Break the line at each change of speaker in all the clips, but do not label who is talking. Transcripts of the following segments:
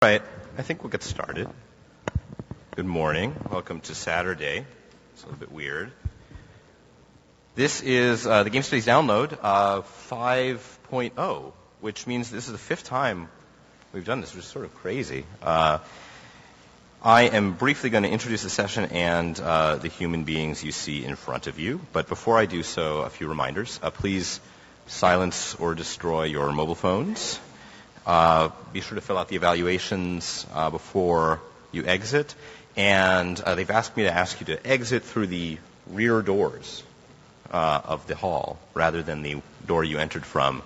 All right, I think we'll get started. Good morning. Welcome to Saturday. It's a little bit weird. This is the Game Studies download 5.0, which means this is the fifth time we've done this, which is sort of crazy. I am briefly going to introduce the session and the human beings you see in front of you. But before I do so, a few reminders. Please silence or destroy your mobile phones. Be sure to fill out the evaluations before you exit. And they've asked me to ask you to exit through the rear doors of the hall rather than the door you entered from,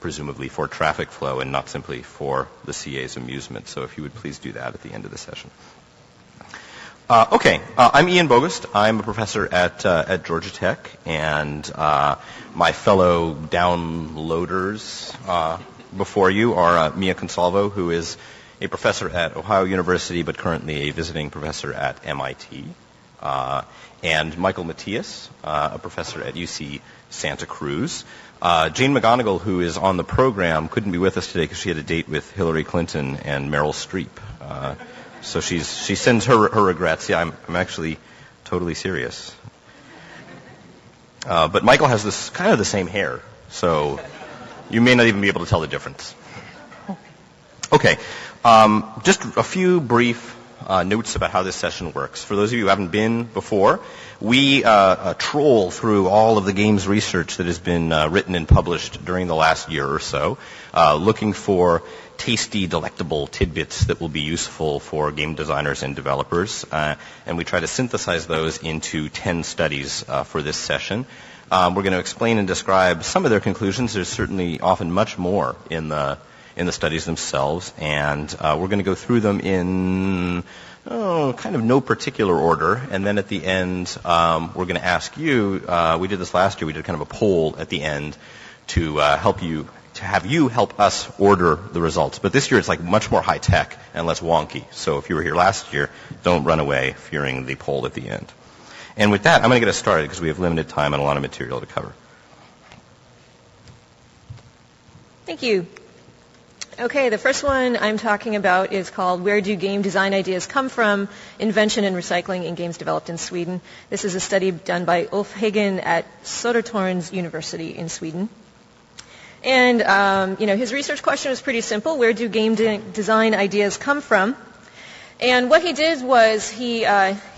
presumably for traffic flow and not simply for the CA's amusement. So if you would please do that at the end of the session. I'm Ian Bogost. I'm a professor at Georgia Tech, and my fellow downloaders before you are Mia Consalvo, who is a professor at Ohio University but currently a visiting professor at MIT, and Michael Matthias, a professor at UC Santa Cruz. Jane McGonigal, who is on the program, couldn't be with us today because she had a date with Hillary Clinton and Meryl Streep. So she sends her regrets. Yeah, I'm actually totally serious. But Michael has this kind of the same hair, so you may not even be able to tell the difference. Okay, just a few brief notes about how this session works. For those of you who haven't been before, we troll through all of the games research that has been written and published during the last year or so, looking for tasty, delectable tidbits that will be useful for game designers and developers. And we try to synthesize those into 10 studies for this session. We're going to explain and describe some of their conclusions. There's certainly often much more in the studies themselves, and we're going to go through them in kind of no particular order. And then at the end, we're going to ask you. We did this last year. We did kind of a poll at the end to have you help us order the results. But this year it's like much more high tech and less wonky. So if you were here last year, don't run away fearing the poll at the end. And with that, I'm going to get us started because we have limited time and a lot of material to cover.
Thank you. Okay, the first one I'm talking about is called Where Do Game Design Ideas Come From? Invention and Recycling in Games Developed in Sweden. This is a study done by Ulf Hagen at Södertörns University in Sweden. And, his research question was pretty simple. Where do game design ideas come from? And what he did was he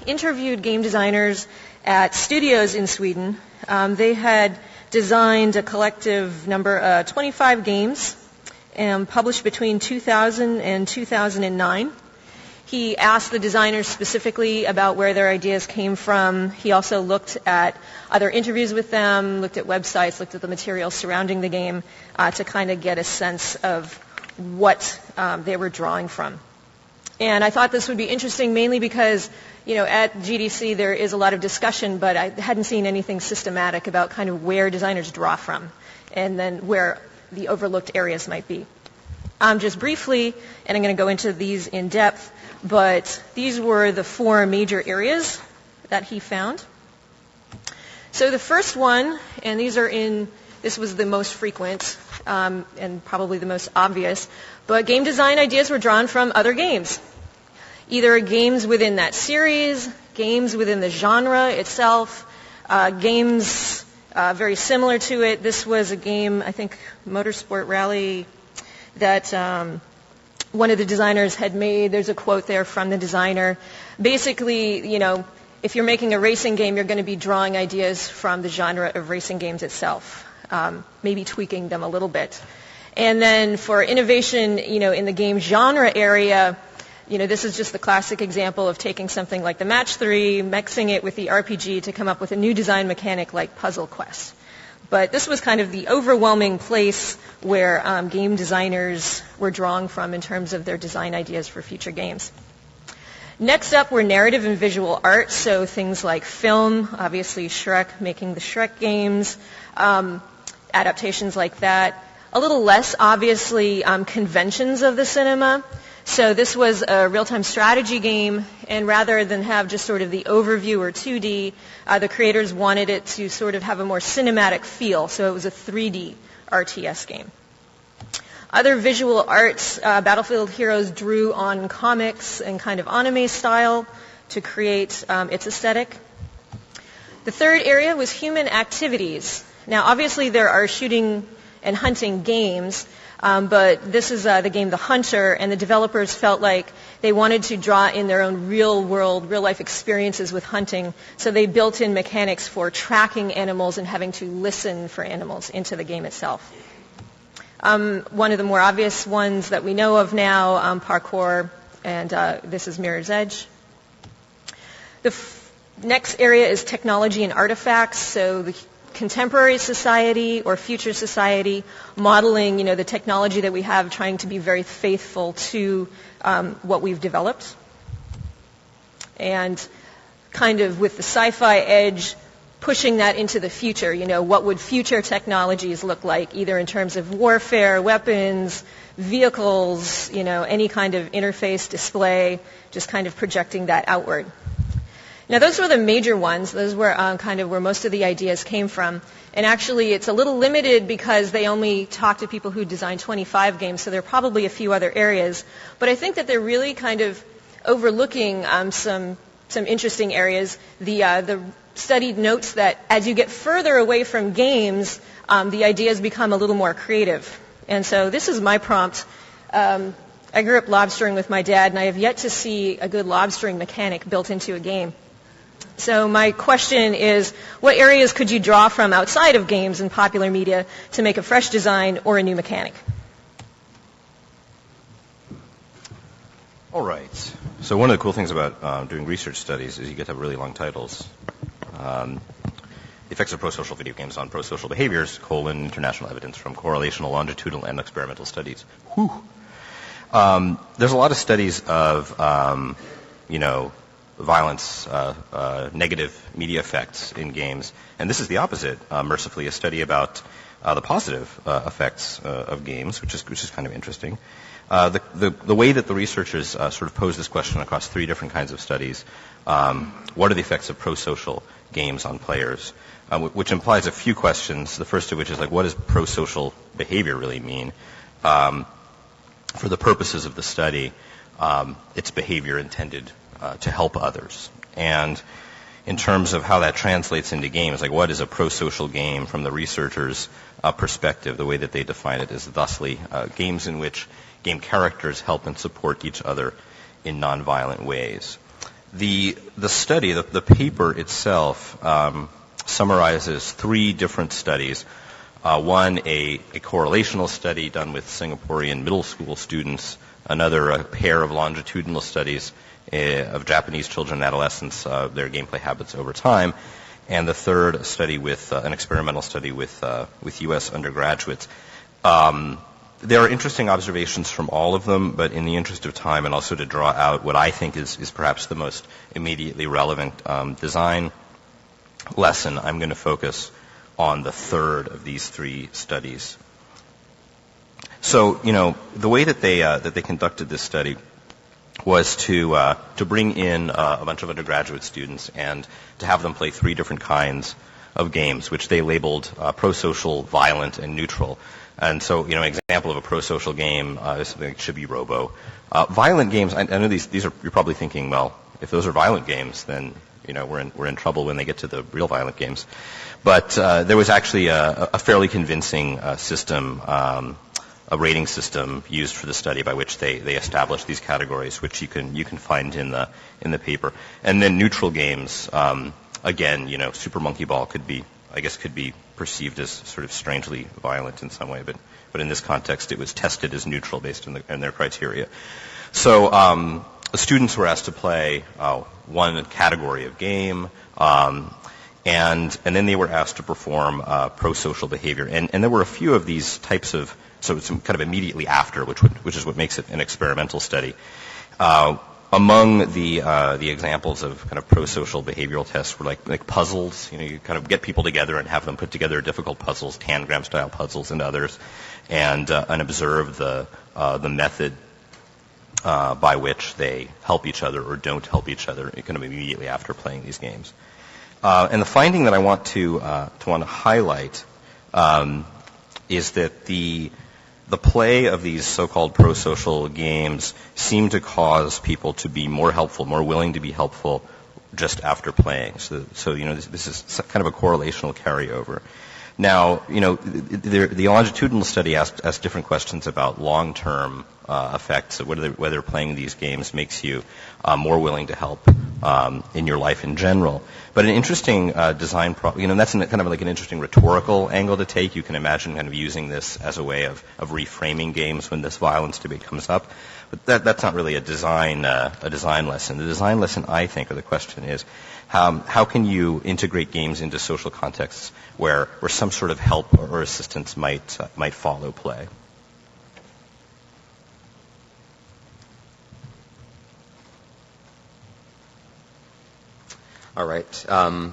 interviewed game designers at studios in Sweden. They had designed a collective number 25 games published between 2000 and 2009. He asked the designers specifically about where their ideas came from. He also looked at other interviews with them, looked at websites, looked at the material surrounding the game to kind of get a sense of what they were drawing from. And I thought this would be interesting mainly because, at GDC there is a lot of discussion, but I hadn't seen anything systematic about kind of where designers draw from and then where the overlooked areas might be. Just briefly, and I'm going to go into these in depth, but these were the four major areas that he found. So the first one, and this was the most frequent and probably the most obvious, but game design ideas were drawn from other games. Either games within that series, games within the genre itself, games very similar to it. This was a game, I think, Motorsport Rally, that one of the designers had made. There's a quote there from the designer. Basically, if you're making a racing game, you're going to be drawing ideas from the genre of racing games itself, maybe tweaking them a little bit. And then for innovation, in the game genre area, this is just the classic example of taking something like the Match 3, mixing it with the RPG to come up with a new design mechanic like Puzzle Quest. But this was kind of the overwhelming place where game designers were drawing from in terms of their design ideas for future games. Next up were narrative and visual art, so things like film, obviously Shrek, making the Shrek games, adaptations like that. A little less obviously conventions of the cinema. So this was a real-time strategy game, and rather than have just sort of the overview or 2D, the creators wanted it to sort of have a more cinematic feel, so it was a 3D RTS game. Other visual arts, Battlefield Heroes drew on comics and kind of anime style to create its aesthetic. The third area was human activities. Now, obviously, there are shooting and hunting games, but this is the game The Hunter, and the developers felt like they wanted to draw in their own real-world, real-life experiences with hunting, so they built in mechanics for tracking animals and having to listen for animals into the game itself. One of the more obvious ones that we know of now, parkour, and this is Mirror's Edge. The next area is technology and artifacts, so the contemporary society or future society modeling, the technology that we have, trying to be very faithful to what we've developed. And kind of with the sci-fi edge, pushing that into the future, what would future technologies look like, either in terms of warfare, weapons, vehicles, any kind of interface display, just kind of projecting that outward. Now, those were the major ones. Those were kind of where most of the ideas came from. And actually, it's a little limited because they only talk to people who designed 25 games, so there are probably a few other areas. But I think that they're really kind of overlooking some interesting areas. The study notes that as you get further away from games, the ideas become a little more creative. And so this is my prompt. I grew up lobstering with my dad, and I have yet to see a good lobstering mechanic built into a game. So my question is, what areas could you draw from outside of games and popular media to make a fresh design or a new mechanic?
All right. So one of the cool things about doing research studies is you get to have really long titles. The effects of pro-social video games on pro-social behaviors, international evidence from correlational, longitudinal, and experimental studies. Whew. There's a lot of studies of, violence, negative media effects in games. And this is the opposite, mercifully, a study about the positive effects of games, which is kind of interesting. The way that the researchers sort of pose this question across three different kinds of studies, what are the effects of pro-social games on players, which implies a few questions, the first of which is what does pro-social behavior really mean? For the purposes of the study, it's behavior intended to help others. And in terms of how that translates into games, what is a pro-social game from the researchers' perspective? The way that they define it is thusly games in which game characters help and support each other in nonviolent ways. The study, the paper itself, summarizes three different studies. One, a correlational study done with Singaporean middle school students, another, a pair of longitudinal studies of Japanese children and adolescents, their gameplay habits over time, and the third, a study with an experimental study with U.S. undergraduates. There are interesting observations from all of them, but in the interest of time and also to draw out what I think is perhaps the most immediately relevant design lesson, I'm going to focus on the third of these three studies. So, the way that they conducted this study was to bring in a bunch of undergraduate students and to have them play three different kinds of games, which they labeled pro-social, violent, and neutral. And so, an example of a pro-social game is something like Chibi Robo. Violent games, I know these are, you're probably thinking, well, if those are violent games, then we're in trouble when they get to the real violent games. But there was actually a fairly convincing system, a rating system used for the study by which they established these categories, which you can find in the paper. And then neutral games, again, Super Monkey Ball could be perceived as sort of strangely violent in some way, but in this context it was tested as neutral based on their criteria. So the students were asked to play one category of game, and then they were asked to perform pro-social behavior. And there were a few of these types of, so it's kind of immediately after, which is what makes it an experimental study. Among the examples of kind of pro-social behavioral tests were like puzzles. You kind of get people together and have them put together difficult puzzles, Tangram-style puzzles and others, and observe the method by which they help each other or don't help each other kind of immediately after playing these games. And the finding that I want to highlight is that the the play of these so-called pro-social games seem to cause people to be more helpful, more willing to be helpful just after playing. So this is kind of a correlational carryover. Now, the longitudinal study asked different questions about long-term effects, whether playing these games makes you more willing to help in your life in general. But an interesting design problem, that's kind of like an interesting rhetorical angle to take. You can imagine kind of using this as a way of reframing games when this violence debate comes up. But that's not really a design lesson. The design lesson, I think, or the question is, how can you integrate games into social contexts where some sort of help or assistance might follow play?
All right.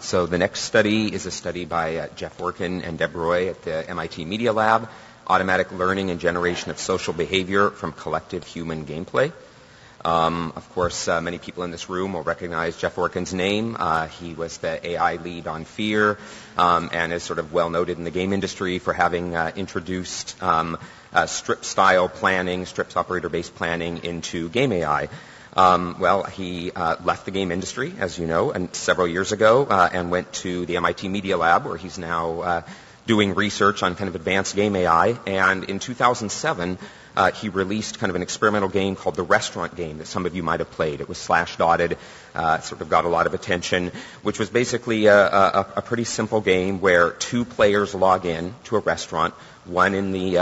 So the next study is a study by Jeff Orkin and Deb Roy at the MIT Media Lab, Automatic Learning and Generation of Social Behavior from Collective Human Gameplay. Of course, many people in this room will recognize Jeff Orkin's name. He was the AI lead on Fear and is sort of well noted in the game industry for having introduced strip-style planning, strips operator-based planning into game AI. He left the game industry, as you know, and several years ago and went to the MIT Media Lab, where he's now doing research on kind of advanced game AI. And in 2007, he released kind of an experimental game called The Restaurant Game that some of you might have played. It was slash-dotted, sort of got a lot of attention, which was basically a pretty simple game where two players log in to a restaurant, one in the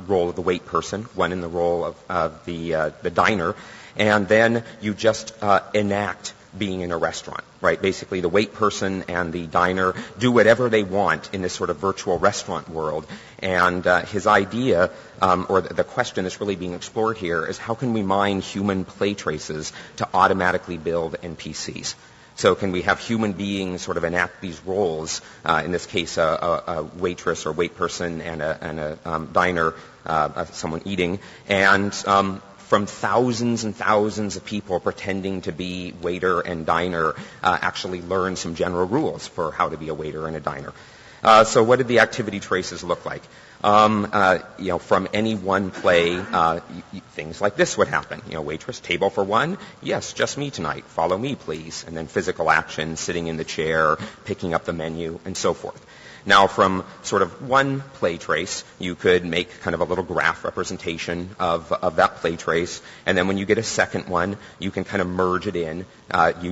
role of the wait person, one in the role of the diner, and then you just enact being in a restaurant, right? Basically, the wait person and the diner do whatever they want in this sort of virtual restaurant world. And his idea, or the question that's really being explored here, is how can we mine human play traces to automatically build NPCs? So can we have human beings sort of enact these roles, in this case a waitress or wait person and a diner, someone eating, and from thousands and thousands of people pretending to be waiter and diner, actually learn some general rules for how to be a waiter and a diner. So what did the activity traces look like? From any one play, things like this would happen. Waitress, table for one? Yes, just me tonight. Follow me, please. And then physical action, sitting in the chair, picking up the menu, and so forth. Now, from sort of one play trace, you could make kind of a little graph representation of that play trace. And then when you get a second one, you can kind of merge it in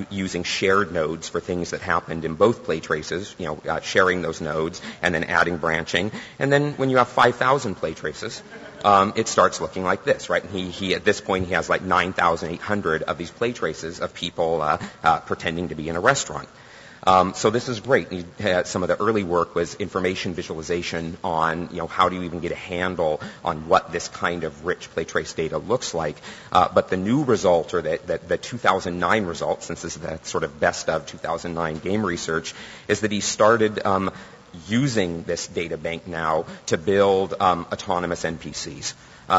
using shared nodes for things that happened in both play traces, sharing those nodes and then adding branching. And then when you have 5,000 play traces, it starts looking like this, right? And he at this point, he has like 9,800 of these play traces of people pretending to be in a restaurant. So this is great. Some of the early work was information visualization on, how do you even get a handle on what this kind of rich play trace data looks like. But the new result, or the 2009 result, since this is the sort of best of 2009 game research, is that he started using this data bank now to build autonomous NPCs.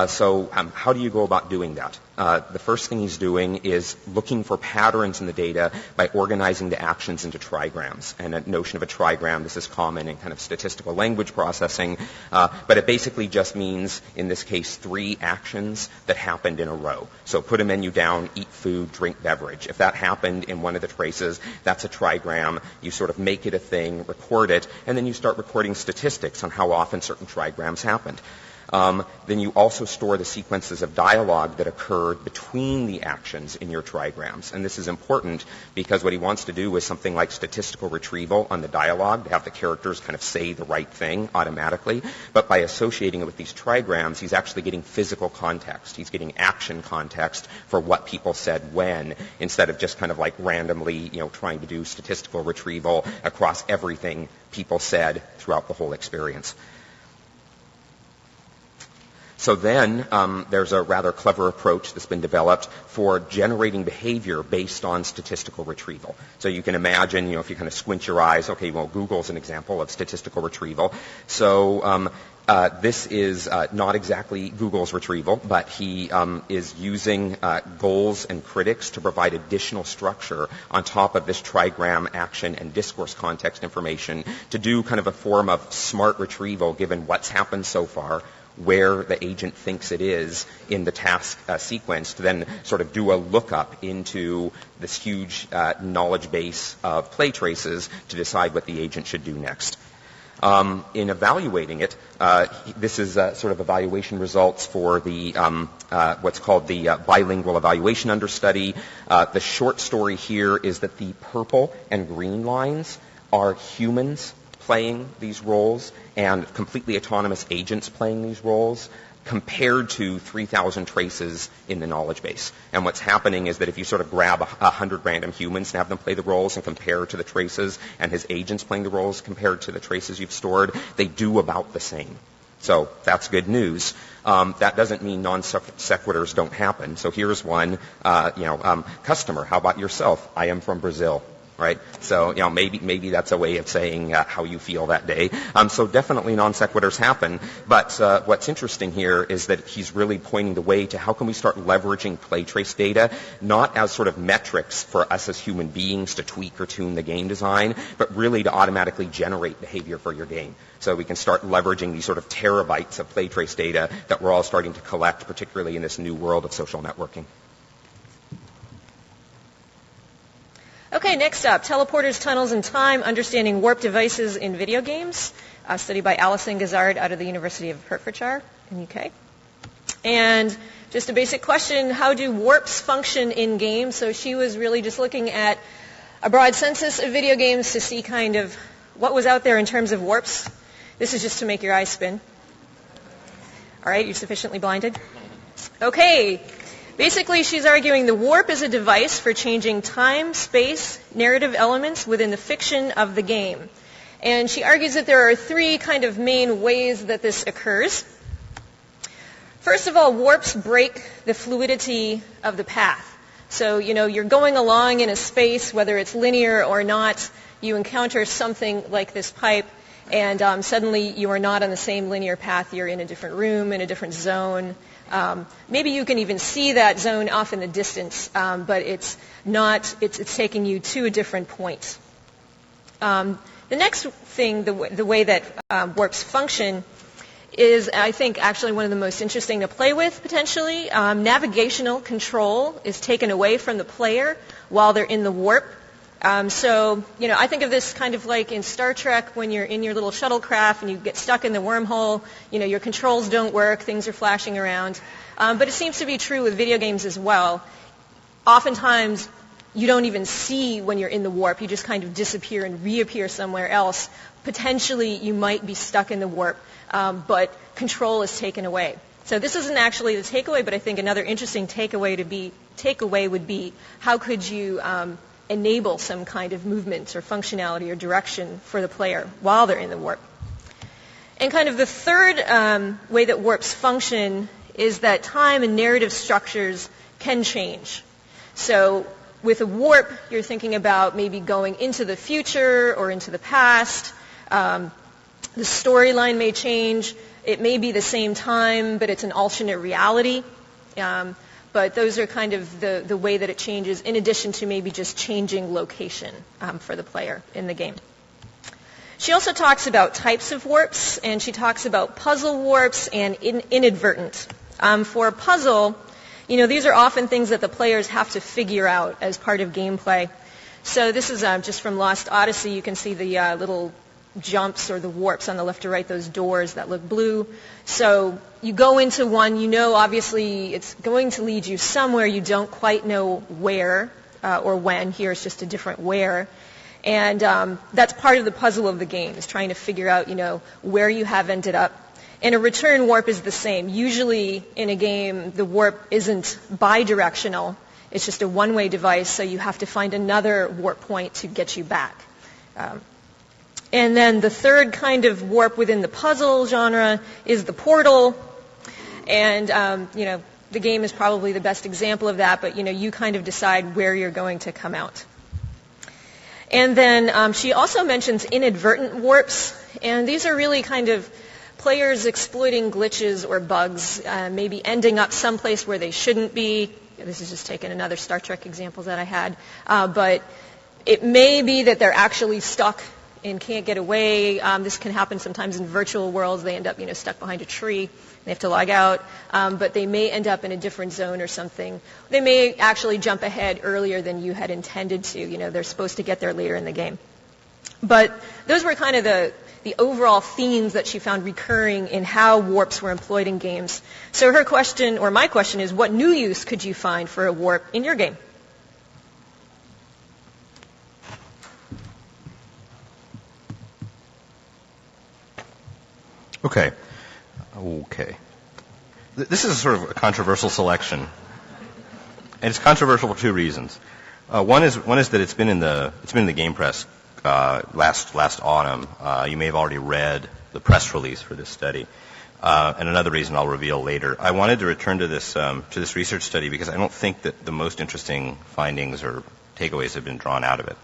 So how do you go about doing that? The first thing he's doing is looking for patterns in the data by organizing the actions into trigrams. And a notion of a trigram, this is common in kind of statistical language processing, but it basically just means, in this case, 3 actions that happened in a row. So put a menu down, eat food, drink beverage. If that happened in one of the traces, that's a trigram. You sort of make it a thing, record it, and then you start recording statistics on how often certain trigrams happened. Then you also store the sequences of dialogue that occurred between the actions in your trigrams. And this is important because what he wants to do is something like statistical retrieval on the dialogue, to have the characters kind of say the right thing automatically. But by associating it with these trigrams, he's actually getting physical context. He's getting action context for what people said when, instead of just kind of like randomly, trying to do statistical retrieval across everything people said throughout the whole experience. So then there's a rather clever approach that's been developed for generating behavior based on statistical retrieval. So you can imagine, if you kind of squint your eyes, okay, well, Google's an example of statistical retrieval. So this is not exactly Google's retrieval, but he is using goals and critics to provide additional structure on top of this trigram action and discourse context information to do kind of a form of smart retrieval given what's happened so far, where the agent thinks it is in the task sequence to then sort of do a lookup into this huge knowledge base of play traces to decide what the agent should do next. In evaluating it, this is sort of evaluation results for the what's called the bilingual evaluation understudy. The short story here is that the purple and green lines are humans playing these roles and completely autonomous agents playing these roles, compared to 3,000 traces in the knowledge base. And what's happening is that if you sort of grab 100 random humans and have them play the roles and compare to the traces, and his agents playing the roles compared to the traces you've stored, they do about the same. So that's good news. That doesn't mean non sequiturs don't happen. So here's one, customer, how about yourself? I am from Brazil. Right? So, maybe that's a way of saying how you feel that day. So definitely non sequiturs happen. But what's interesting here is that he's really pointing the way to how can we start leveraging play trace data, not as sort of metrics for us as human beings to tweak or tune the game design, but really to automatically generate behavior for your game. So we can start leveraging these sort of terabytes of play trace data that we're all starting to collect, particularly in this new world of social networking.
Okay, next up, Teleporters, Tunnels, and Time, Understanding Warp Devices in Video Games, a study by Alison Gazzard out of the University of Hertfordshire in the UK. And just a basic question, how do warps function in games? So she was really just looking at a broad census of video games to see kind of what was out there in terms of warps. This is just to make your eyes spin. All right, you're sufficiently blinded? Okay. Basically, she's arguing the warp is a device for changing time, space, narrative elements within the fiction of the game. And she argues that there are three kind of main ways that this occurs. First of all, warps break the fluidity of the path. So, you're going along in a space, whether it's linear or not, you encounter something like this pipe, and suddenly you are not on the same linear path. You're in a different room, in a different zone. Maybe you can even see that zone off in the distance, but it's taking you to a different point. The next thing, the way that warps function is, I think, actually one of the most interesting to play with, potentially. Navigational control is taken away from the player while they're in the warp. So, I think of this kind of like in Star Trek when you're in your little shuttlecraft and you get stuck in the wormhole, your controls don't work, things are flashing around. But it seems to be true with video games as well. Oftentimes, you don't even see when you're in the warp. You just kind of disappear and reappear somewhere else. Potentially, you might be stuck in the warp, but control is taken away. So this isn't actually the takeaway, but I think another interesting takeaway would be how could you enable some kind of movement or functionality or direction for the player while they're in the warp. And kind of the third way that warps function is that time and narrative structures can change. So with a warp, you're thinking about maybe going into the future or into the past. The storyline may change. It may be the same time, but it's an alternate reality. But those are kind of the way that it changes, in addition to maybe just changing location for the player in the game. She also talks about types of warps, and she talks about puzzle warps and inadvertent. For a puzzle, these are often things that the players have to figure out as part of gameplay. So this is just from Lost Odyssey. You can see the little jumps or the warps on the left or right, those doors that look blue. So you go into one, obviously it's going to lead you somewhere. You don't quite know where or when. Here it's just a different where. And that's part of the puzzle of the game, is trying to figure out, where you have ended up. And a return warp is the same. Usually in a game, the warp isn't bidirectional. It's just a one-way device, so you have to find another warp point to get you back. And then the third kind of warp within the puzzle genre is the portal. And, the game is probably the best example of that, but, you kind of decide where you're going to come out. And then she also mentions inadvertent warps. And these are really kind of players exploiting glitches or bugs, maybe ending up someplace where they shouldn't be. This is just taking another Star Trek example that I had. But it may be that they're actually stuck and can't get away. This can happen sometimes in virtual worlds. They end up, stuck behind a tree. They have to log out, but they may end up in a different zone or something. They may actually jump ahead earlier than you had intended to. You know, they're supposed to get there later in the game. But those were kind of the overall themes that she found recurring in how warps were employed in games. So her question, or my question, is what new use could you find for a warp in your game?
Okay. This is sort of a controversial selection, and it's controversial for two reasons. One is that it's been in the game press last autumn. You may have already read the press release for this study. And another reason I'll reveal later. I wanted to return to this research study because I don't think that the most interesting findings or takeaways have been drawn out of it.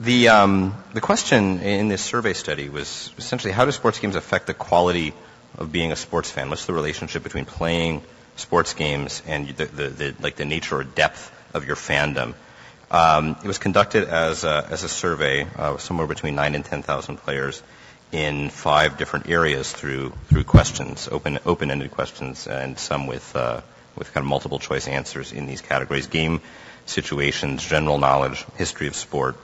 The question in this survey study was essentially, how do sports games affect the quality of being a sports fan? What's the relationship between playing sports games and the nature or depth of your fandom? It was conducted as a survey, somewhere between 9,000 and 10,000 players in 5 different areas through questions, open-ended questions, and some with kind of multiple choice answers in these categories: game situations, general knowledge, history of sport,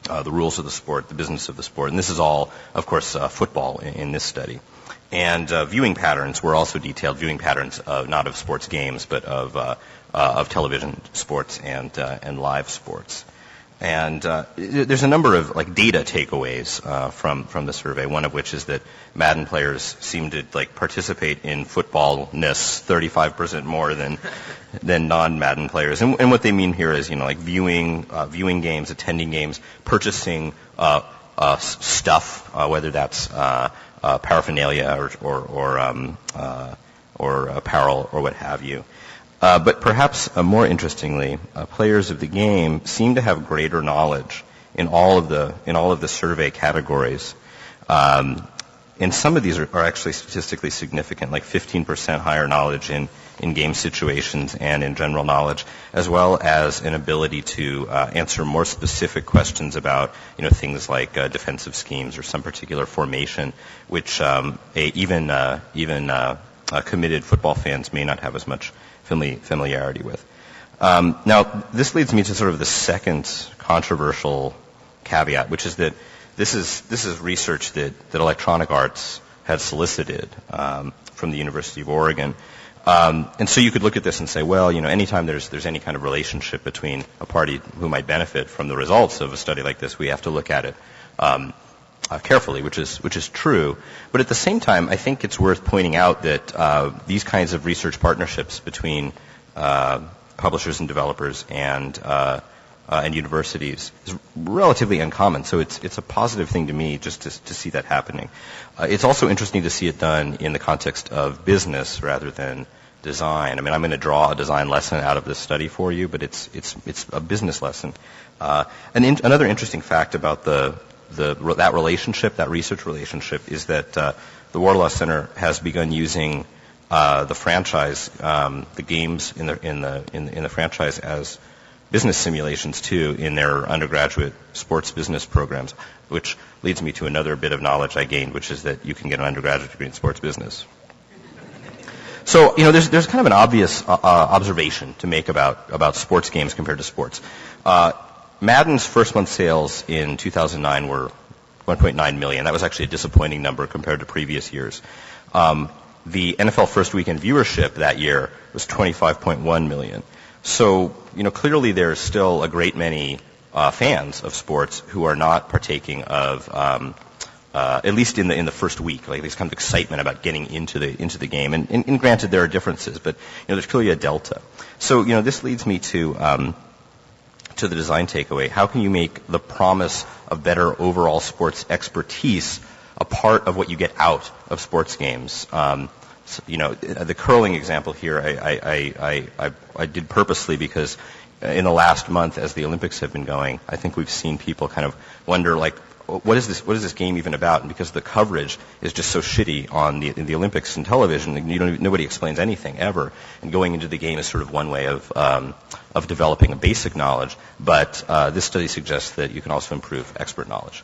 the rules of the sport, the business of the sport. And this is all, of course, football in this study. And viewing patterns were also detailed, viewing patterns not of sports games, but of television sports and live sports. And there's a number of data takeaways from the survey. One of which is that Madden players seem to participate in footballness 35% more than non-Madden players. And what they mean here is viewing games, attending games, purchasing stuff, whether that's paraphernalia or apparel or what have you. But perhaps more interestingly, players of the game seem to have greater knowledge in all of the survey categories. And some of these are actually statistically significant, like 15% higher knowledge in game situations and in general knowledge, as well as an ability to answer more specific questions about things like defensive schemes or some particular formation, which even committed football fans may not have as much familiarity with. Now, this leads me to sort of the second controversial caveat, which is that this is research that Electronic Arts had solicited from the University of Oregon. And so you could look at this and say, well, anytime there's any kind of relationship between a party who might benefit from the results of a study like this, we have to look at it carefully, which is true. But at the same time, I think it's worth pointing out that these kinds of research partnerships between publishers and developers and universities is relatively uncommon. So it's a positive thing to me just to see that happening. It's also interesting to see it done in the context of business rather than design. I mean, I'm going to draw a design lesson out of this study for you, but it's a business lesson. Another interesting fact about that relationship, that research relationship, is that the Wardlaw Center has begun using the franchise, the games in the franchise as business simulations too in their undergraduate sports business programs, which leads me to another bit of knowledge I gained, which is that you can get an undergraduate degree in sports business. So, there's kind of an obvious observation to make about sports games compared to sports. Madden's first month sales in 2009 were 1.9 million. That was actually a disappointing number compared to previous years. The NFL first weekend viewership that year was 25.1 million. So, clearly there's still a great many fans of sports who are not partaking of, at least in the first week, this kind of excitement about getting into the game. And granted, there are differences, but there's clearly a delta. So, this leads me to the design takeaway. How can you make the promise of better overall sports expertise a part of what you get out of sports games? The curling example here, I did purposely because in the last month, as the Olympics have been going, I think we've seen people kind of wonder, what is this game even about? And because the coverage is just so shitty in the Olympics and television, nobody explains anything ever. And going into the game is sort of one way of developing a basic knowledge. But this study suggests that you can also improve expert knowledge.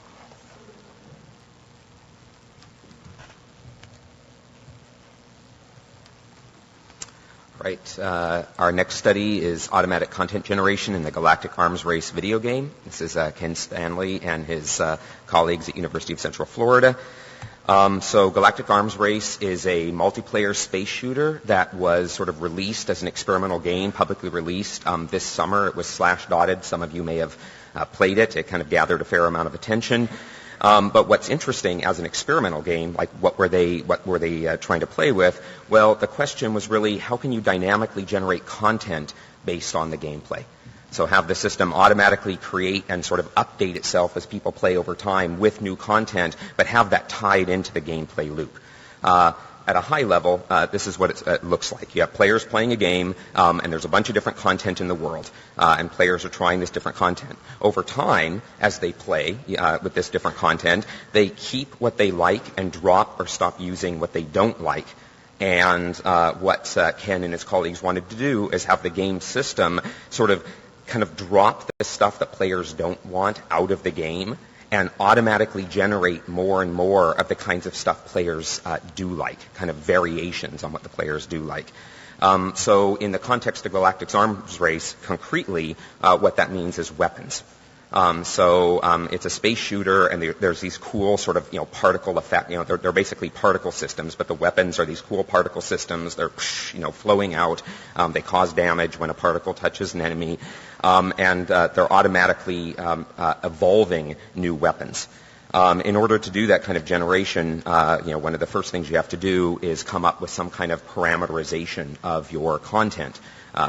Right. Our next study is automatic content generation in the Galactic Arms Race video game. This is Ken Stanley and his colleagues at University of Central Florida. So Galactic Arms Race is a multiplayer space shooter that was sort of released as an experimental game, publicly released this summer. It was slash-dotted. Some of you may have played it. It kind of gathered a fair amount of attention. But what's interesting as an experimental game, like what were they trying to play with? Well, the question was really how can you dynamically generate content based on the gameplay? So have the system automatically create and sort of update itself as people play over time with new content, but have that tied into the gameplay loop. At a high level, this is what it looks like. You have players playing a game, and there's a bunch of different content in the world, and players are trying this different content. Over time, as they play with this different content, they keep what they like and drop or stop using what they don't like. And what Ken and his colleagues wanted to do is have the game system sort of kind of drop the stuff that players don't want out of the game and automatically generate more and more of the kinds of stuff players do like, kind of variations on what the players do like. So in the context of Galactic Arms Race, concretely, what that means is weapons. It's a space shooter, and there's these cool sort of, particle effect. They're basically particle systems, but the weapons are these cool particle systems. They're, flowing out. They cause damage when a particle touches an enemy, and they're automatically evolving new weapons. In order to do that kind of generation, one of the first things you have to do is come up with some kind of parameterization of your content.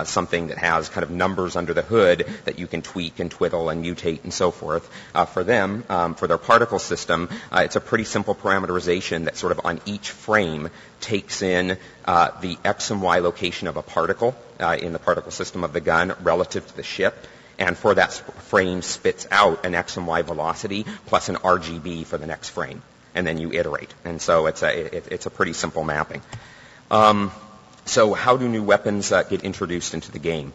Something that has kind of numbers under the hood that you can tweak and twiddle and mutate and so forth. For them, for their particle system, it's a pretty simple parameterization that sort of on each frame takes in the X and Y location of a particle in the particle system of the gun relative to the ship. And for that frame spits out an X and Y velocity plus an RGB for the next frame. And then you iterate. And so it's a pretty simple mapping. So how do new weapons get introduced into the game?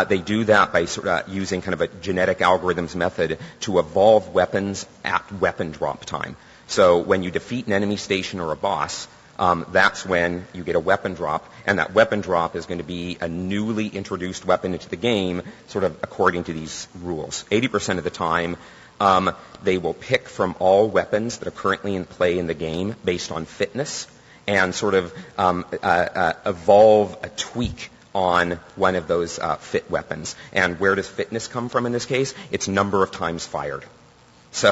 They do that by sort of using kind of a genetic algorithms method to evolve weapons at weapon drop time. So when you defeat an enemy station or a boss, that's when you get a weapon drop, and that weapon drop is going to be a newly introduced weapon into the game, sort of according to these rules. 80% of the time, they will pick from all weapons that are currently in play in the game based on fitness, and sort of evolve a tweak on one of those fit weapons. And where does fitness come from in this case? It's number of times fired. So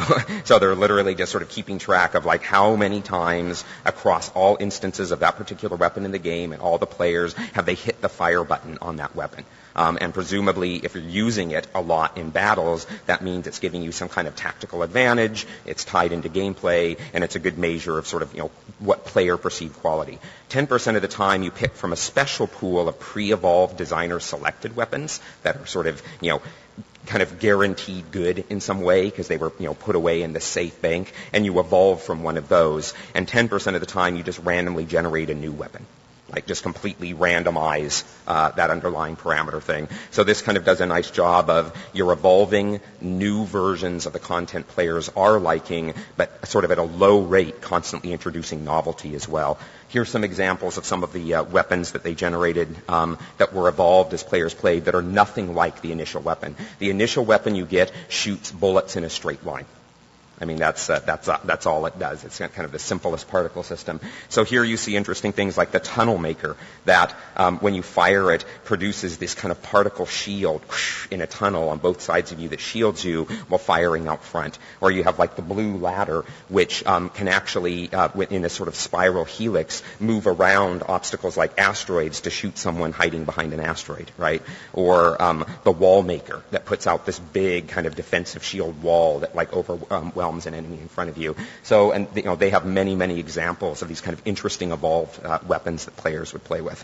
they're literally just sort of keeping track of like how many times across all instances of that particular weapon in the game and all the players have they hit the fire button on that weapon. And presumably, if you're using it a lot in battles, that means it's giving you some kind of tactical advantage, it's tied into gameplay, and it's a good measure of sort of, what player perceived quality. 10% of the time, you pick from a special pool of pre-evolved designer-selected weapons that are sort of, kind of guaranteed good in some way because they were, put away in the safe bank, and you evolve from one of those. And 10% of the time, you just randomly generate a new weapon. Like just completely randomize that underlying parameter thing. So this kind of does a nice job of you're evolving new versions of the content players are liking, but sort of at a low rate, constantly introducing novelty as well. Here's some examples of some of the weapons that they generated that were evolved as players played that are nothing like the initial weapon. The initial weapon you get shoots bullets in a straight line. I mean, that's all it does. It's kind of the simplest particle system. So here you see interesting things like the tunnel maker that when you fire it produces this kind of particle shield in a tunnel on both sides of you that shields you while firing out front. Or you have like the blue ladder which can actually, in a sort of spiral helix, move around obstacles like asteroids to shoot someone hiding behind an asteroid, right? Or the wall maker that puts out this big kind of defensive shield wall that like overwhelms an enemy in front of you. So, and they have many, many examples of these kind of interesting evolved weapons that players would play with.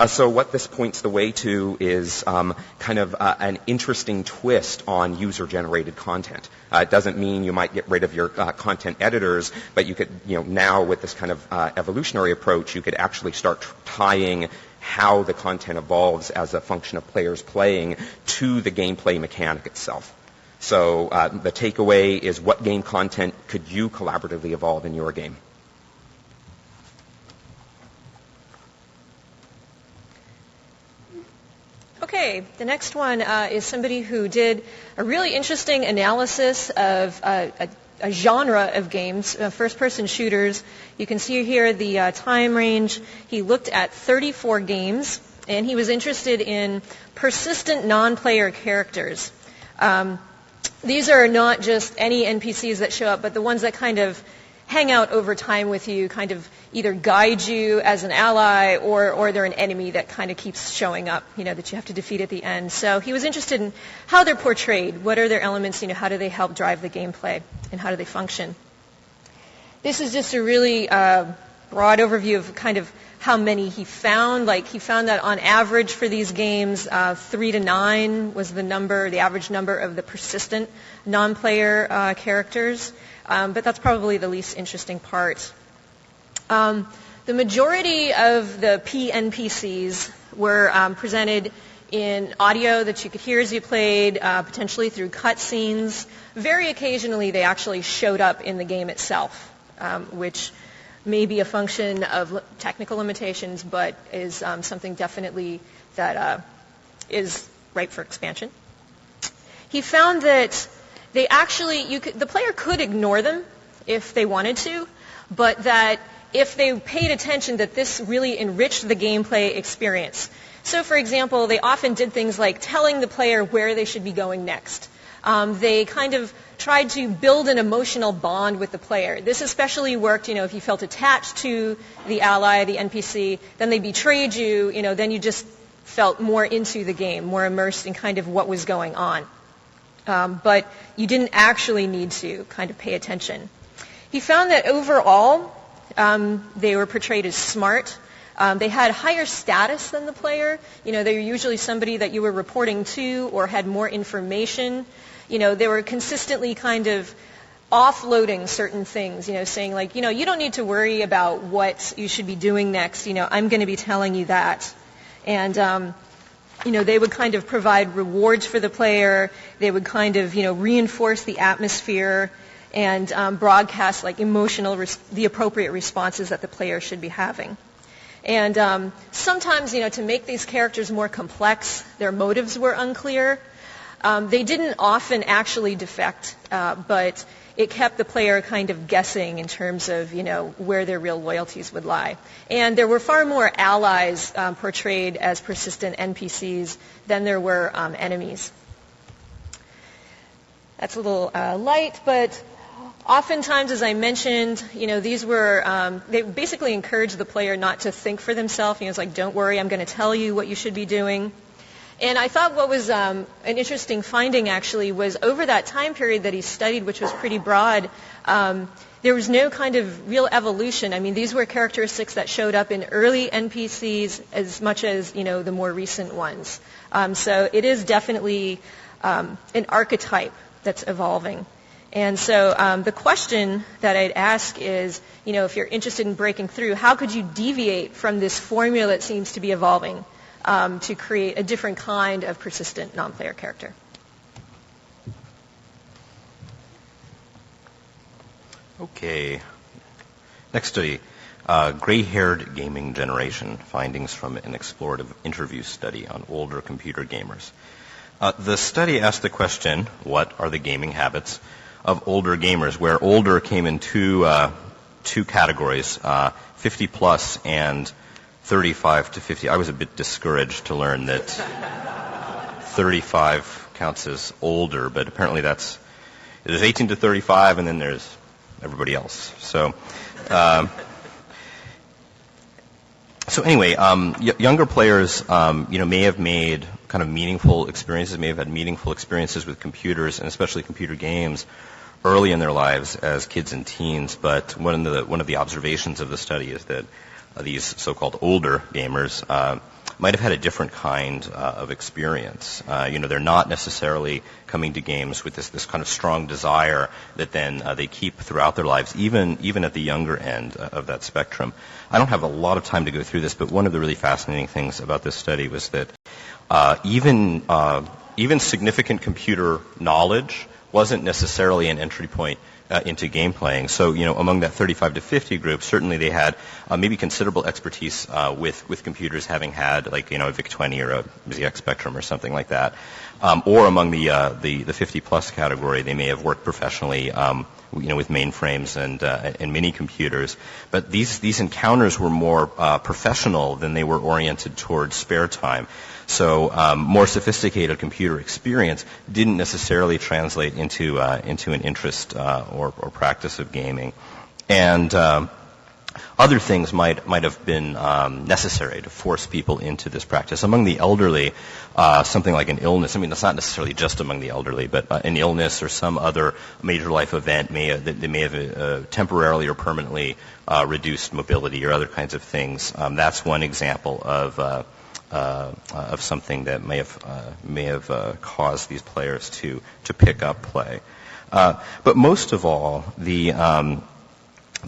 So what this points the way to is kind of an interesting twist on user-generated content. It doesn't mean you might get rid of your content editors, but you could, now with this kind of evolutionary approach, you could actually start tying how the content evolves as a function of players playing to the gameplay mechanic itself. So the takeaway is what game content could you collaboratively evolve in your game?
Okay, the next one is somebody who did a really interesting analysis of a genre of games, first-person shooters. You can see here the time range. He looked at 34 games, and he was interested in persistent non-player characters. These are not just any NPCs that show up, but the ones that kind of hang out over time with you, kind of either guide you as an ally or they're an enemy that kind of keeps showing up, that you have to defeat at the end. So he was interested in how they're portrayed, what are their elements, how do they help drive the gameplay, and how do they function. This is just a really broad overview of kind of how many he found. Like he found that on average for these games, 3 to 9 was the average number of the persistent non-player characters. But that's probably the least interesting part. The majority of the PNPCs were presented in audio that you could hear as you played, potentially through cutscenes. Very occasionally, they actually showed up in the game itself, which may be a function of technical limitations, but is something definitely that is ripe for expansion. He found that the player could ignore them if they wanted to, but that if they paid attention, that this really enriched the gameplay experience. So, for example, they often did things like telling the player where they should be going next. They kind of tried to build an emotional bond with the player. This especially worked, if you felt attached to the ally, the NPC, then they betrayed you, then you just felt more into the game, more immersed in kind of what was going on. But you didn't actually need to kind of pay attention. He found that overall, they were portrayed as smart. They had higher status than the player. They were usually somebody that you were reporting to or had more information. They were consistently kind of offloading certain things, saying like, you don't need to worry about what you should be doing next. I'm going to be telling you that. And they would kind of provide rewards for the player. They would kind of, reinforce the atmosphere and broadcast like the appropriate responses that the player should be having. And sometimes, to make these characters more complex, their motives were unclear. They didn't often actually defect, but it kept the player kind of guessing in terms of, where their real loyalties would lie. And there were far more allies portrayed as persistent NPCs than there were enemies. That's a little light, but oftentimes, as I mentioned, these were, they basically encouraged the player not to think for themselves. It's like, don't worry, I'm going to tell you what you should be doing. And I thought what was an interesting finding, actually, was over that time period that he studied, which was pretty broad, there was no kind of real evolution. I mean, these were characteristics that showed up in early NPCs as much as, the more recent ones. So it is definitely an archetype that's evolving. And so the question that I'd ask is, if you're interested in breaking through, how could you deviate from this formula that seems to be evolving to create a different kind of persistent non-player character?
Okay. Next study, gray-haired gaming generation, findings from an explorative interview study on older computer gamers. The study asked the question, what are the gaming habits of older gamers, where older came in two categories, 50 plus and 35 to 50. I was a bit discouraged to learn that 35 counts as older, but apparently there's 18 to 35, and then there's everybody else. So anyway, younger players, may have made kind of meaningful experiences, may have had meaningful experiences with computers, and especially computer games, early in their lives as kids and teens. But one of the observations of the study is that these so-called older gamers might have had a different kind of experience. They're not necessarily coming to games with this kind of strong desire that then they keep throughout their lives, even at the younger end of that spectrum. I don't have a lot of time to go through this, but one of the really fascinating things about this study was that even significant computer knowledge wasn't necessarily an entry point into game playing. So, among that 35 to 50 group, certainly they had maybe considerable expertise with computers, having had like, a VIC-20 or a ZX Spectrum or something like that. Or among the 50 plus category, they may have worked professionally, with mainframes and mini computers. But these encounters were more professional than they were oriented towards spare time. So more sophisticated computer experience didn't necessarily translate into an interest or practice of gaming. And other things might have been necessary to force people into this practice. Among the elderly, something like an illness. I mean, it's not necessarily just among the elderly, but an illness or some other major life event may have temporarily or permanently reduced mobility or other kinds of things. That's one example of something that may have caused these players to pick up play. But most of all, the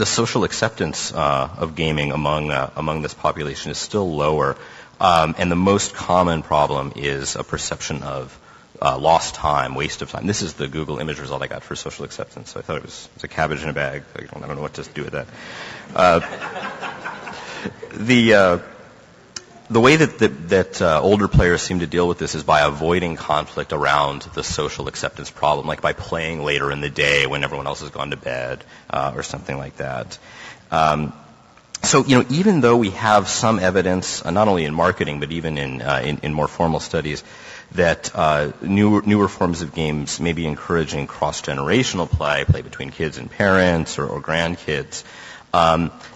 social acceptance of gaming among this population is still lower, and the most common problem is a perception of lost time, waste of time. This is the Google image result I got for social acceptance. So I thought it was a cabbage in a bag. I don't know what to do with that. The way that older players seem to deal with this is by avoiding conflict around the social acceptance problem, like by playing later in the day when everyone else has gone to bed, or something like that. So, even though we have some evidence, not only in marketing but even in more formal studies, that newer forms of games may be encouraging cross-generational play between kids and parents or grandkids,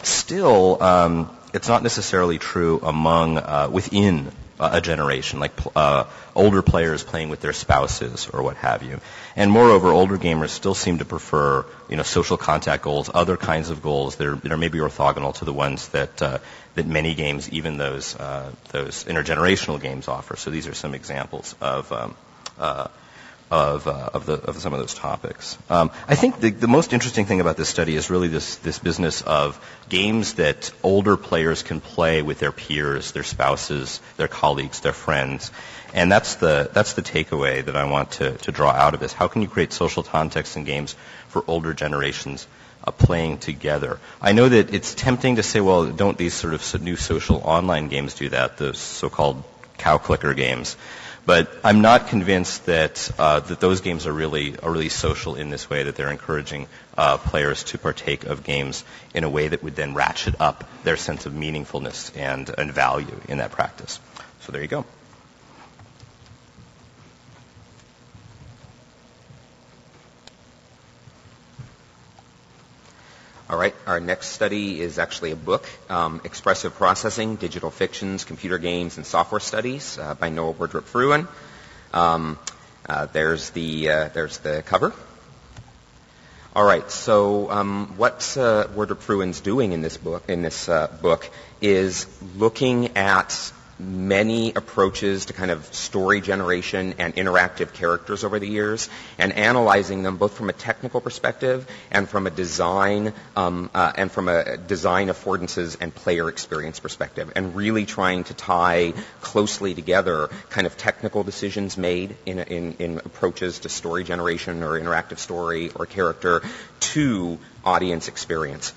still. It's not necessarily true within a generation, like older players playing with their spouses or what have you. And moreover, older gamers still seem to prefer, social contact goals, other kinds of goals that are maybe orthogonal to the ones that many games, even those intergenerational games, offer. So these are some examples of some of those topics. I think the most interesting thing about this study is really this business of games that older players can play with their peers, their spouses, their colleagues, their friends. And that's the takeaway that I want to draw out of this. How can you create social context in games for older generations playing together? I know that it's tempting to say, well, don't these sort of new social online games do that, the so-called cow clicker games? But I'm not convinced that those games are really social in this way, that they're encouraging players to partake of games in a way that would then ratchet up their sense of meaningfulness and value in that practice. So there you go.
All right, our next study is actually a book, Expressive Processing, Digital Fictions, Computer Games, and Software Studies by Noah Wardrop Fruin. There's the cover. All right, so what Wardrop Fruin's doing in this book is looking at many approaches to kind of story generation and interactive characters over the years, and analyzing them both from a technical perspective and from a design affordances and player experience perspective, and really trying to tie closely together kind of technical decisions made in approaches to story generation or interactive story or character to audience experience.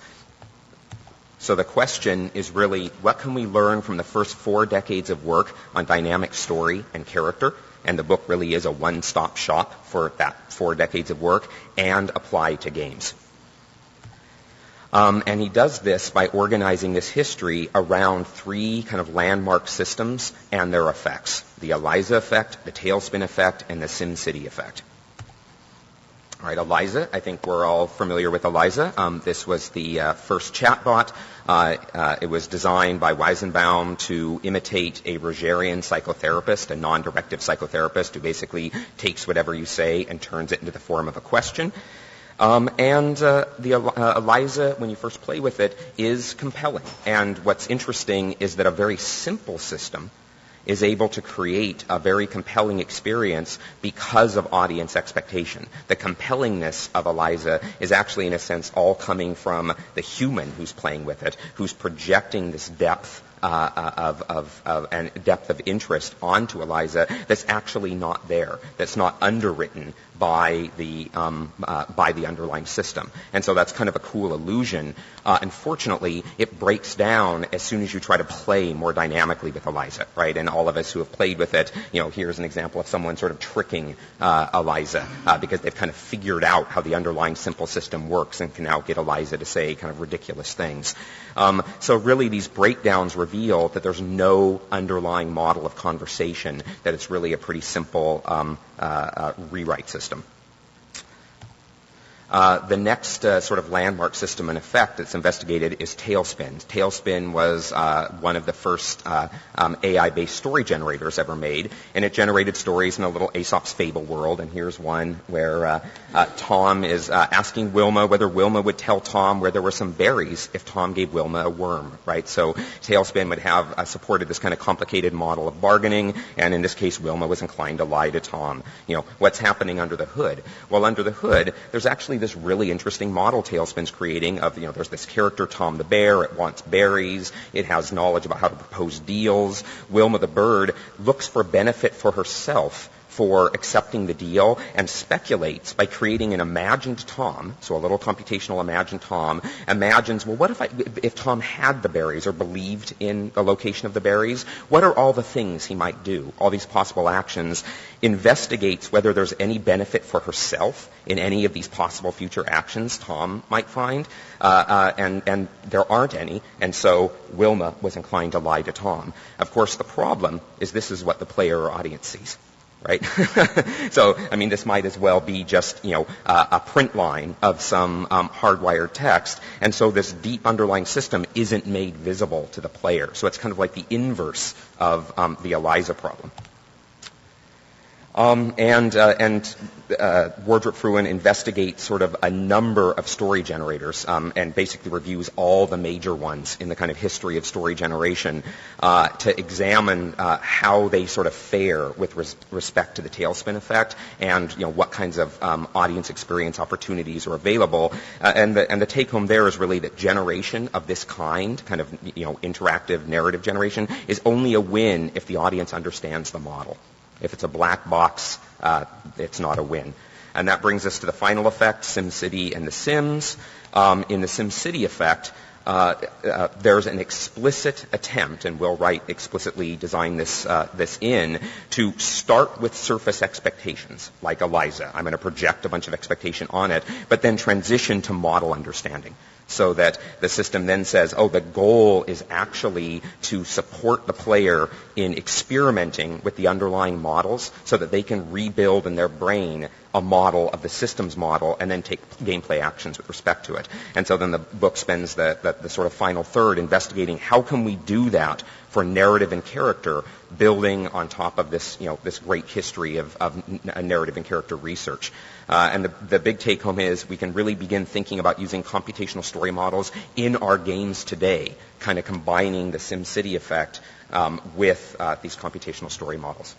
So the question is really, what can we learn from the first 4 decades of work on dynamic story and character? And the book really is a one-stop shop for that 4 decades of work, and apply to games. And he does this by organizing this history around 3 kind of landmark systems and their effects: the ELIZA effect, the Tailspin effect, and the SimCity effect. All right, ELIZA, I think we're all familiar with ELIZA. This was the first chatbot. It was designed by Weizenbaum to imitate a Rogerian psychotherapist, a non-directive psychotherapist who basically takes whatever you say and turns it into the form of a question. The ELIZA, when you first play with it, is compelling. And what's interesting is that a very simple system is able to create a very compelling experience because of audience expectation. The compellingness of ELIZA is actually, in a sense, all coming from the human who's playing with it, who's projecting this depth and depth of interest onto ELIZA that's actually not there, that's not underwritten by the underlying system. And so that's kind of a cool illusion. Unfortunately, it breaks down as soon as you try to play more dynamically with ELIZA, right? And all of us who have played with it, here's an example of someone sort of tricking ELIZA because they've kind of figured out how the underlying simple system works and can now get ELIZA to say kind of ridiculous things. So really these breakdowns reveal that there's no underlying model of conversation, that it's really a pretty simple rewrite system. The next sort of landmark system in effect that's investigated is Tailspin. Tailspin was one of the first AI-based story generators ever made, and it generated stories in a little Aesop's Fable world. And here's one where Tom is asking Wilma whether Wilma would tell Tom where there were some berries if Tom gave Wilma a worm, right? So Tailspin would have supported this kind of complicated model of bargaining, and in this case, Wilma was inclined to lie to Tom. What's happening under the hood? Well, under the hood, there's actually this really interesting model Tailspin's creating of, there's this character, Tom the bear, it wants berries, it has knowledge about how to propose deals. Wilma the bird looks for benefit for herself for accepting the deal and speculates by creating an imagined Tom, so a little computational imagined Tom, imagines, well, what if Tom had the berries or believed in the location of the berries? What are all the things he might do? All these possible actions, investigates whether there's any benefit for herself in any of these possible future actions Tom might find, and there aren't any, and so Wilma was inclined to lie to Tom. Of course, the problem is this is what the player or audience sees. Right? So, this might as well be just, a print line of some hardwired text. And so this deep underlying system isn't made visible to the player. So it's kind of like the inverse of the ELIZA problem. Wardrop Fruin investigates sort of a number of story generators and basically reviews all the major ones in the kind of history of story generation to examine how they sort of fare with respect to the tailspin effect and what kinds of audience experience opportunities are available. And the take home there is really that generation of this kind of interactive narrative generation is only a win if the audience understands the model. If it's a black box, it's not a win. And that brings us to the final effect, SimCity and The Sims. In the SimCity effect, there's an explicit attempt, and Will Wright explicitly designed this in, to start with surface expectations, like ELIZA. I'm going to project a bunch of expectation on it, but then transition to model understanding. So that the system then says, the goal is actually to support the player in experimenting with the underlying models so that they can rebuild in their brain a model of the system's model and then take gameplay actions with respect to it. And so then the book spends the sort of final third investigating how can we do that for narrative and character, building on top of this, this great history of narrative and character research. And the big take home is we can really begin thinking about using computational story models in our games today, kind of combining the SimCity effect with these computational story models.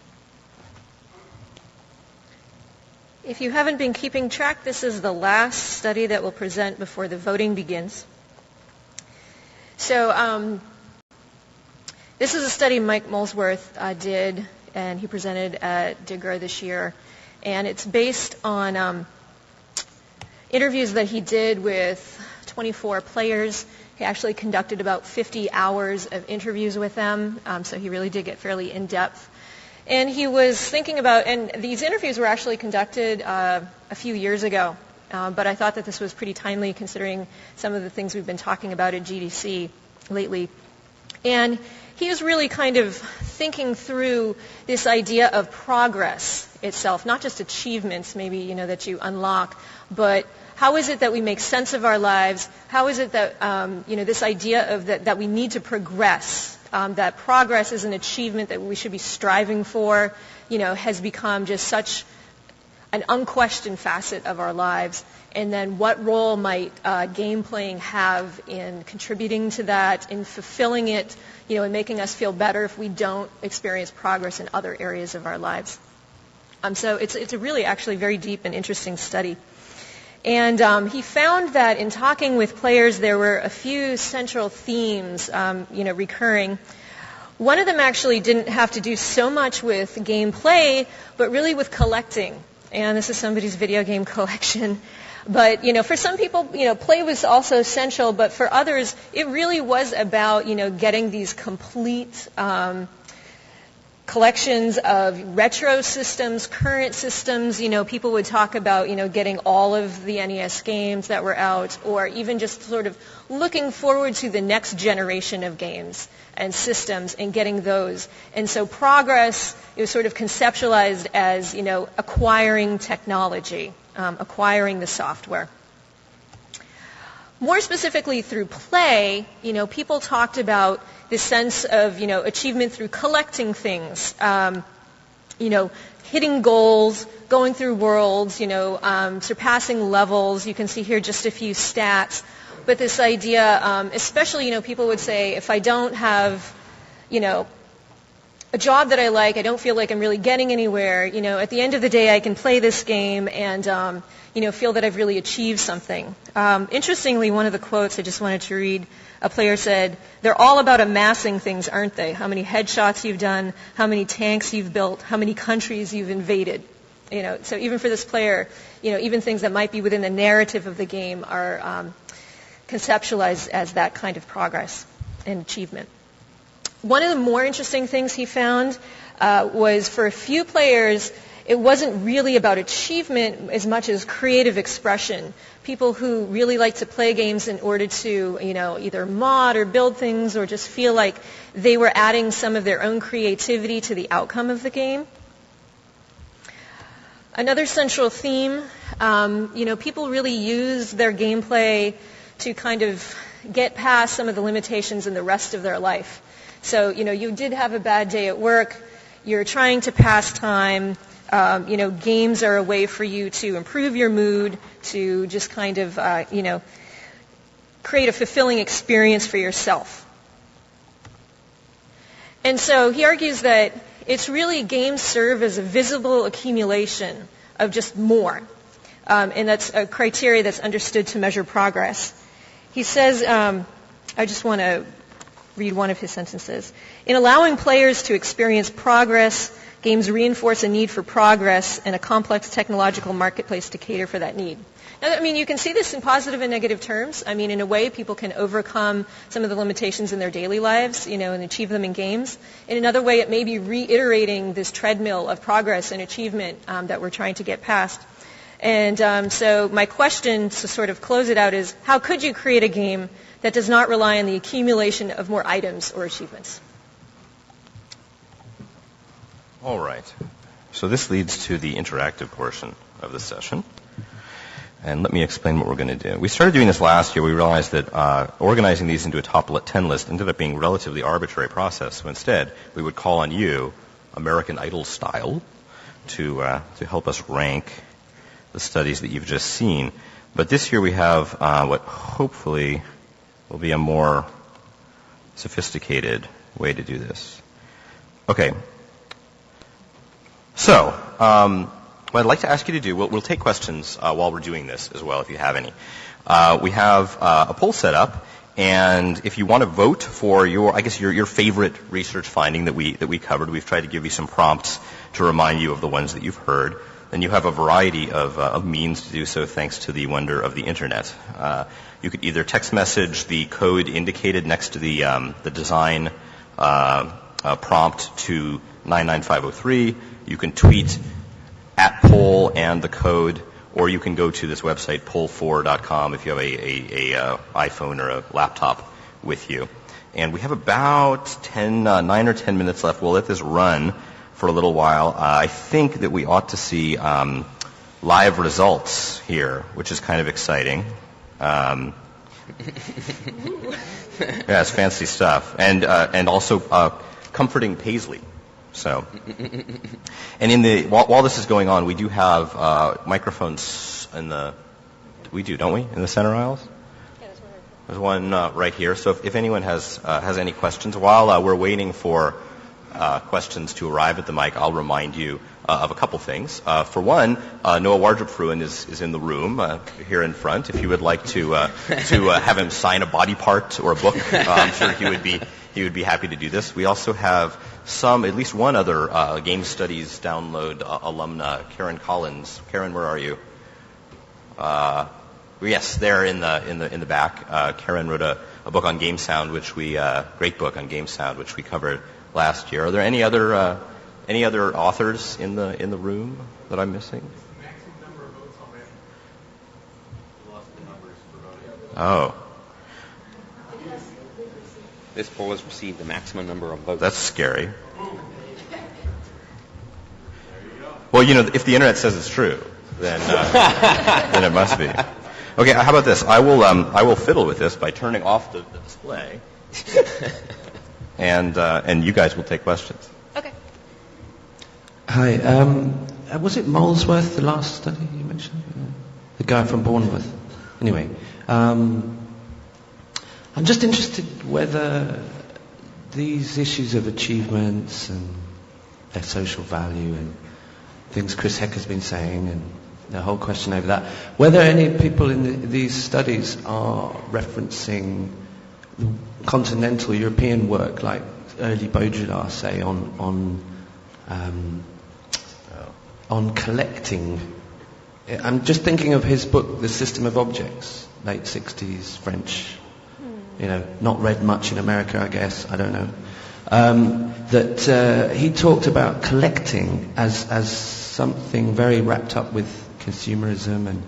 If you haven't been keeping track, this is the last study that we'll present before the voting begins. So this is a study Mike Molesworth did, and he presented at DIGRA this year. And it's based on interviews that he did with 24 players. He actually conducted about 50 hours of interviews with them, so he really did get fairly in-depth. And he was thinking about, and these interviews were actually conducted a few years ago, but I thought that this was pretty timely considering some of the things we've been talking about at GDC lately. And he was really kind of thinking through this idea of progress itself, not just achievements maybe, that you unlock, but how is it that we make sense of our lives? How is it that, this idea of that we need to progress, that progress is an achievement that we should be striving for, has become just such an unquestioned facet of our lives. And then what role might game playing have in contributing to that, in fulfilling it, in making us feel better if we don't experience progress in other areas of our lives? So it's a really actually very deep and interesting study. And he found that in talking with players, there were a few central themes, recurring. One of them actually didn't have to do so much with gameplay, but really with collecting. And this is somebody's video game collection. But, for some people, play was also essential, but for others, it really was about, getting these complete collections of retro systems, current systems. People would talk about, getting all of the NES games that were out, or even just sort of looking forward to the next generation of games and systems and getting those. And so progress, it was sort of conceptualized as, acquiring technology, acquiring the software. More specifically through play, people talked about this sense of, achievement through collecting things, hitting goals, going through worlds, surpassing levels. You can see here just a few stats. But this idea, especially, people would say, if I don't have, a job that I like, I don't feel like I'm really getting anywhere, at the end of the day I can play this game and, feel that I've really achieved something. Interestingly, one of the quotes I just wanted to read, a player said, "They're all about amassing things, aren't they? How many headshots you've done, how many tanks you've built, how many countries you've invaded." So even for this player, even things that might be within the narrative of the game are conceptualized as that kind of progress and achievement. One of the more interesting things he found was for a few players, it wasn't really about achievement as much as creative expression. People who really like to play games in order to, either mod or build things or just feel like they were adding some of their own creativity to the outcome of the game. Another central theme, people really use their gameplay to kind of get past some of the limitations in the rest of their life. So, you did have a bad day at work, you're trying to pass time, games are a way for you to improve your mood, to just kind of, create a fulfilling experience for yourself. And so he argues that it's really games serve as a visible accumulation of just more. And that's a criteria that's understood to measure progress. He says, I just want to read one of his sentences. In allowing players to experience progress, games reinforce a need for progress and a complex technological marketplace to cater for that need. Now, you can see this in positive and negative terms. In a way, people can overcome some of the limitations in their daily lives, and achieve them in games. In another way, it may be reiterating this treadmill of progress and achievement that we're trying to get past. And so my question to sort of close it out is, how could you create a game that does not rely on the accumulation of more items or achievements?
All right. So this leads to the interactive portion of the session. And let me explain what we're going to do. We started doing this last year. We realized that organizing these into a top 10 list ended up being a relatively arbitrary process. So instead, we would call on you, American Idol style, to help us rank the studies that you've just seen. But this year we have what hopefully will be a more sophisticated way to do this. Okay. So, what I'd like to ask you to do, we'll take questions while we're doing this as well, if you have any. We have a poll set up, and if you want to vote for your favorite research finding that we covered, we've tried to give you some prompts to remind you of the ones that you've heard. Then you have a variety of means to do so, thanks to the wonder of the internet. You could either text message the code indicated next to the design prompt to 99503. You can tweet at poll and the code, or you can go to this website, poll4.com, if you have a iPhone or a laptop with you. And we have about 9 or 10 minutes left. We'll let this run for a little while. I think that we ought to see live results here, which is kind of exciting. Yeah, it's fancy stuff. And also comforting Paisley. So, and while this is going on, we do have microphones in we do, don't we, in the center aisles? Yeah, there's one right here. So if anyone has any questions, while we're waiting for questions to arrive at the mic, I'll remind you of a couple things. For one, Noah Wardrup-Fruin is in the room here in front. If you would like to have him sign a body part or a book, I'm sure he would be happy to do this. We also have at least one other Game Studies Download alumna, Karen Collins. Karen, where are you? Yes, there in the back. Karen wrote a book on game sound, great book on game sound, which we covered last year. Are there any other authors in the room that I'm missing?
Maximum number of votes already. We lost the numbers for voting.
Oh,
This poll has received the maximum number of votes.
that's scary. Well, if the internet says it's true, then then it must be. Okay, how about this? I will fiddle with this by turning off the display, and you guys will take questions.
Okay.
Hi. Was it Molesworth, the last study you mentioned? The guy from Bournemouth. Anyway, I'm just interested whether these issues of achievements and their social value and things Chris Hecker's been saying and the whole question over that, whether any people in these studies are referencing continental European work like early Baudrillard, say, on collecting. I'm just thinking of his book, The System of Objects, late 60s, French, not read much in America, I guess, I don't know. That he talked about collecting as something very wrapped up with consumerism and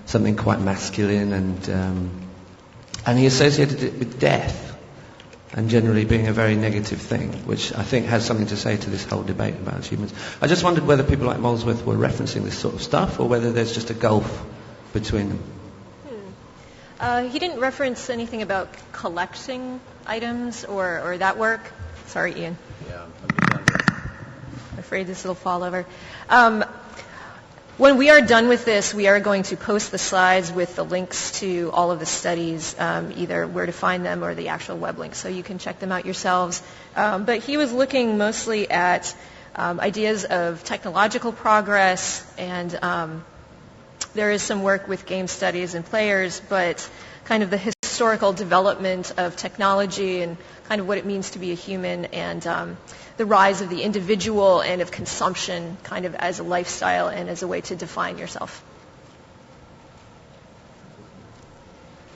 something quite masculine, and he associated it with death and generally being a very negative thing, which I think has something to say to this whole debate about achievements. I just wondered whether people like Molesworth were referencing this sort of stuff or whether there's just a gulf between them.
He didn't reference anything about collecting items or that work. Sorry, Ian.
Yeah,
I'm afraid this will fall over. When we are done with this, we are going to post the slides with the links to all of the studies, either where to find them or the actual web links, so you can check them out yourselves. But he was looking mostly at ideas of technological progress, and there is some work with game studies and players, but kind of the historical development of technology and kind of what it means to be a human, and the rise of the individual and of consumption kind of as a lifestyle and as a way to define yourself.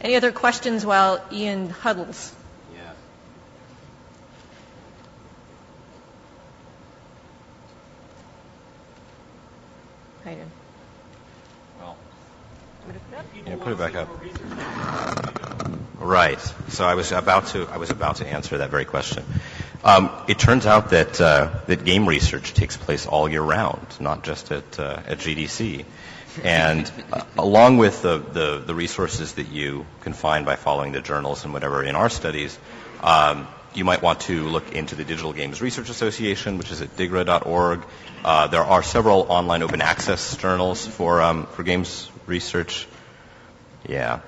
Any other questions while Ian huddles?
Yeah.
Hi, Ian.
Well,
Want me to put it up?
yeah, put it back up. Right. So I was about to answer that very question. It turns out that game research takes place all year round, not just at GDC. And along with the resources that you can find by following the journals and whatever in our studies, you might want to look into the Digital Games Research Association, which is at digra.org. There are several online open access journals for games research. Yeah.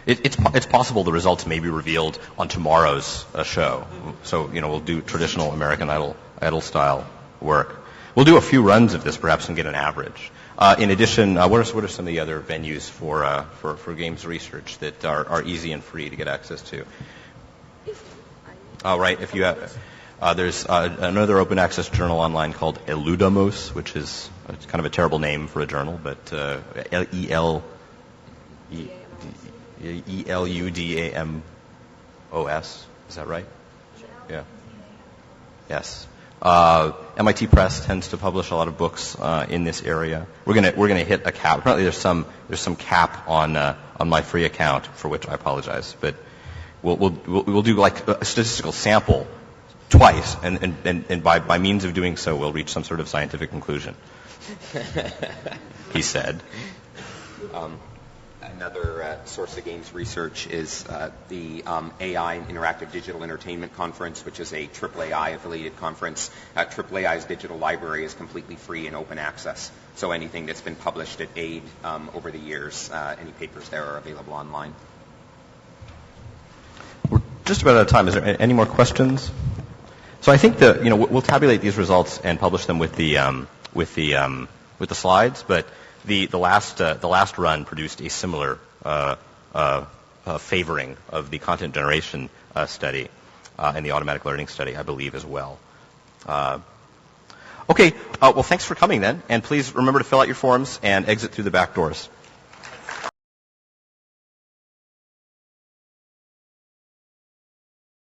It's possible the results may be revealed on tomorrow's show. So, we'll do traditional American Idol style work. We'll do a few runs of this perhaps and get an average. In addition, what are some of the other venues for games research that are easy and free to get access to? Right. If you have, there's another open access journal online called Eludamos, which is it's kind of a terrible name for a journal, but ELUDAMOS. Is that right? Yeah. Yes. MIT Press tends to publish a lot of books in this area. We're gonna hit a cap. Apparently, there's some cap on my free account, for which I apologize. But we'll do like a statistical sample twice, and by means of doing so, we'll reach some sort of scientific conclusion. He said.
Another source of games research is the AI and Interactive Digital Entertainment Conference, which is a AAAI-affiliated conference. AAAI's digital library is completely free and open access. So anything that's been published at AID over the years, any papers there are available online.
We're just about out of time. Is there any more questions? So I think we'll tabulate these results and publish them with the slides. But the last run produced a similar favoring of the content generation study and the automatic learning study, I believe, as well. Okay. Well, thanks for coming then, and please remember to fill out your forms and exit through the back doors.